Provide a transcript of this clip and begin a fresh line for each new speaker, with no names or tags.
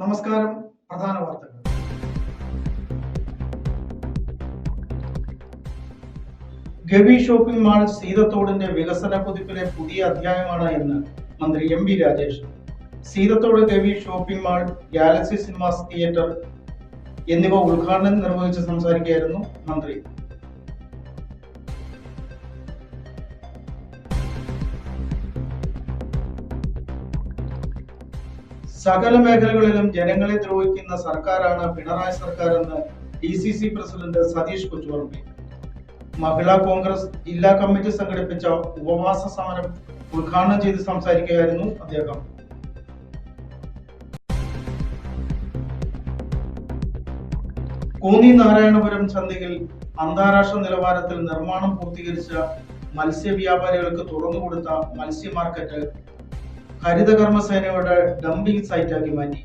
നമസ്കാരം. പ്രധാന വാർത്തകൾ. ഗവി ഷോപ്പിംഗ് മാൾ സീതത്തോടിന്റെ വികസന കുതിപ്പിലെ പുതിയ അധ്യായമാണ് എന്ന് മന്ത്രി M V Rajesh. Seethathodu Gavi shopping mall, Galaxy Cinemas theatre എന്നിവ ഉദ്ഘാടനം നിർവഹിച്ച് സംസാരിക്കുകയായിരുന്നു മന്ത്രി. സകല മേഖലകളിലും ജനങ്ങളെ ദ്രോഹിക്കുന്ന സർക്കാരാണ് പിണറായി സർക്കാർ എന്ന് DCC പ്രസിഡന്റ് സതീഷ് കൊച്ചുപറമ്പി. മഹിളാ കോൺഗ്രസ് ജില്ലാ കമ്മിറ്റി സംഘടിപ്പിച്ച ഉപവാസ സമരം ഉദ്ഘാടനം ചെയ്ത് സംസാരിക്കുകയായിരുന്നു അദ്ദേഹം. കോന്നി നാരായണപുരം ചന്തയിൽ അന്താരാഷ്ട്ര നിലവാരത്തിൽ നിർമ്മാണം പൂർത്തീകരിച്ച മത്സ്യവ്യാപാരികൾക്ക് തുറന്നുകൊടുത്ത മത്സ്യ മാർക്കറ്റ് ഹരിതകർമ്മസേനയുടെ ഡംപിംഗ് സൈറ്റാക്കി മാറ്റി.